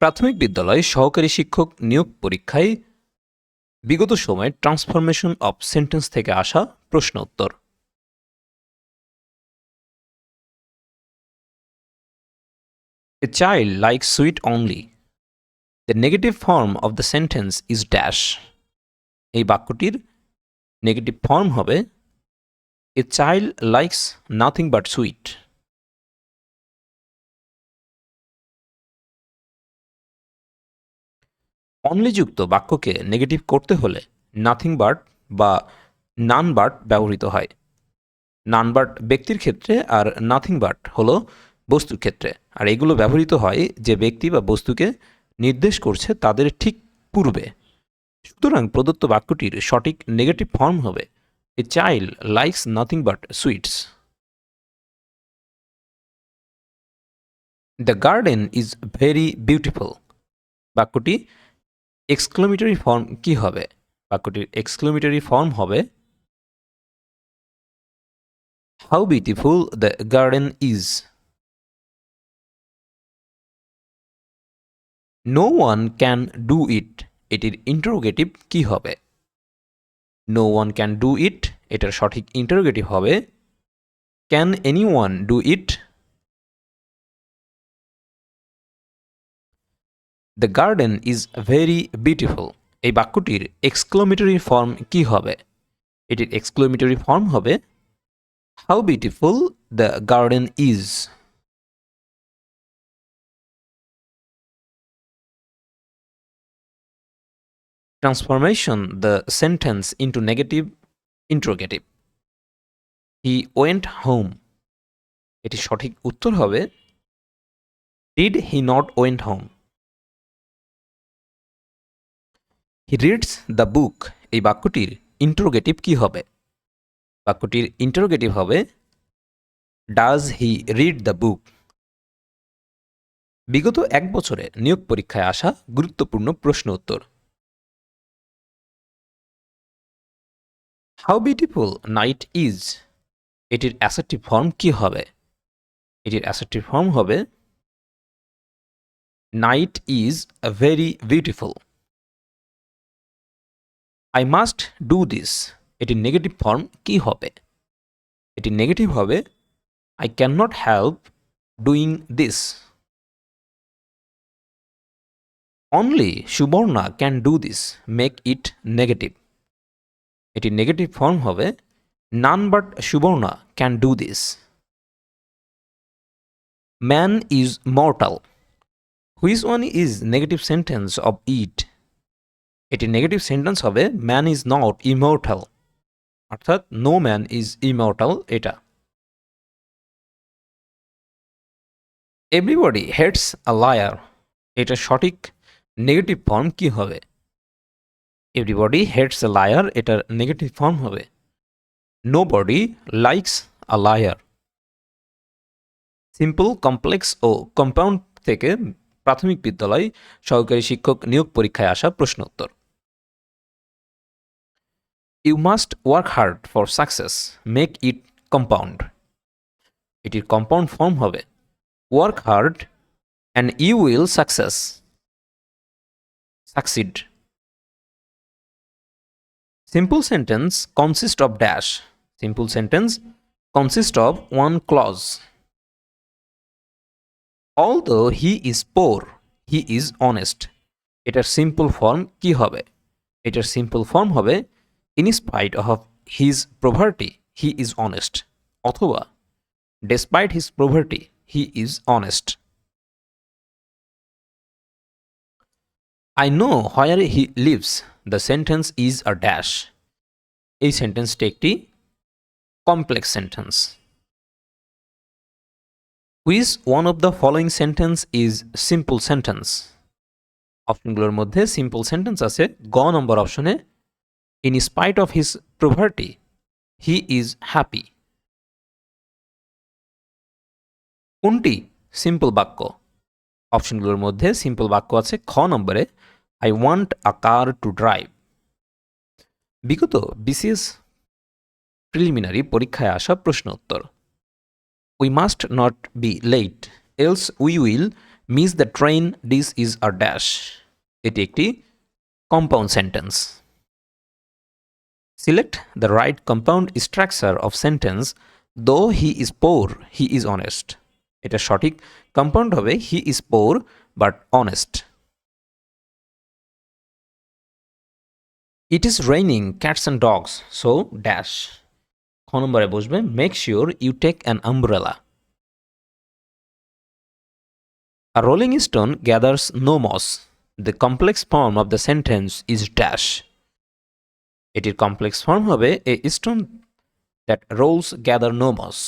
প্রাথমিক বিদ্যালয়ে সহকারী শিক্ষক নিয়োগ পরীক্ষায় বিগত সময়ে ট্রান্সফরমেশন অফ সেন্টেন্স থেকে আসা প্রশ্ন উত্তর। A child like sweet only. The negative form of the sentence is dash. এই বাক্যটির নেগেটিভ ফর্ম হবে a child likes nothing but sweet. অনলিযুক্ত বাক্যকে নেগেটিভ করতে হলে নাথিং বাট বা নান বাট ব্যবহৃত হয়। নান বাট ব্যক্তির ক্ষেত্রে আর নাথিং বাট হলো বস্তুর ক্ষেত্রে, আর এগুলো ব্যবহৃত হয় যে ব্যক্তি বা বস্তুকে নির্দেশ করছে তাদের ঠিক পূর্বে। সুতরাং প্রদত্ত বাক্যটির সঠিক নেগেটিভ ফর্ম হবে a child likes nothing but sweets. The garden is very beautiful. বাক্যটি এক্সক্লেমেটরি ফর্ম কি হবে? বাক্যটির এক্সক্লেমেটরি ফর্ম হবে how beautiful the garden is. No one can do it, এটির ইন্টারোগেটিভ কি হবে? No one can do it, এটার সঠিক ইন্টারোগেটিভ হবে can any one do it. The garden is very beautiful, এই বাক্যটির এক্সক্লেমেটরি ফর্ম কি হবে? এটির এক্সক্লেমেটরি ফর্ম হবে how beautiful the garden is. Transformation the sentence into negative interrogative. He went home. এটি সঠিক উত্তর হবে Did he not went home? He reads the book. এই বাক্যটির ইন্টারোগেটিভ কি হবে? বাক্যটির ইন্টারোগেটিভ হবে Does he read the book? বিগত এক বছরে নিয়োগ পরীক্ষায় আসা গুরুত্বপূর্ণ প্রশ্ন উত্তর। How beautiful night is. এটির অ্যাসার্টিভ ফর্ম কি হবে? এটির অ্যাসার্টিভ ফর্ম হবে Night is very beautiful. I must do this. এটির নেগেটিভ ফর্ম কি হবে? এটির নেগেটিভ হবে I cannot help doing this. Only Subarna can do this. Make it negative. এটির নেগেটিভ ফর্ম হবে None but Subarna can do this. Man is mortal. Which one is negative sentence of it? এটির negative sentence হবে man is not immortal, অর্থাৎ no man is immortal এটা। Everybody hates a liar, এটা সঠিক negative form কি হবে? Everybody hates a liar, এটার negative form হবে nobody likes a liar. Simple, complex ও কম্পাউন্ড থেকে প্রাথমিক বিদ্যালয় সহকারী শিক্ষক নিয়োগ পরীক্ষায় আসা প্রশ্ন উত্তর। You must work hard for success, make it compound. এটির কম্পাউন্ড ফর্ম হবে work hard and you will succeed. Simple sentence consists of dash. Simple sentence consists of one clause. Although he is poor, he is honest. এটার simple form কি হবে? এটার simple form হবে in spite of his poverty, he is honest. অথবা despite his poverty, he is honest. I know where he lives. The sentence is a dash. এই সেন্টেন্সটি একটি complex sentence. Which one of the following sentence is simple sentence? অপশনগুলোর মধ্যে simple sentence আছে গ নম্বর অপশনে in spite of his poverty, he is happy. কোনটি simple বাক্য? অপশনগুলোর মধ্যে simple বাক্য আছে খ নম্বরে I want a car to drive. বিগত বিসিএস প্রিলিমিনারি পরীক্ষায় আসা প্রশ্ন উত্তর। We must not be late, else we will miss the train, this is a dash. এটি একটি compound sentence. Select the right compound structure of sentence, though he is poor he is honest. এটা সঠিক compound হবে he is poor but honest. It is raining cats and dogs so dash. খ নম্বরে বসবে make sure you take an umbrella. A rolling stone gathers no moss. The complex form of the sentence is dash. এটির complex form হবে a stone that rolls gather no moss.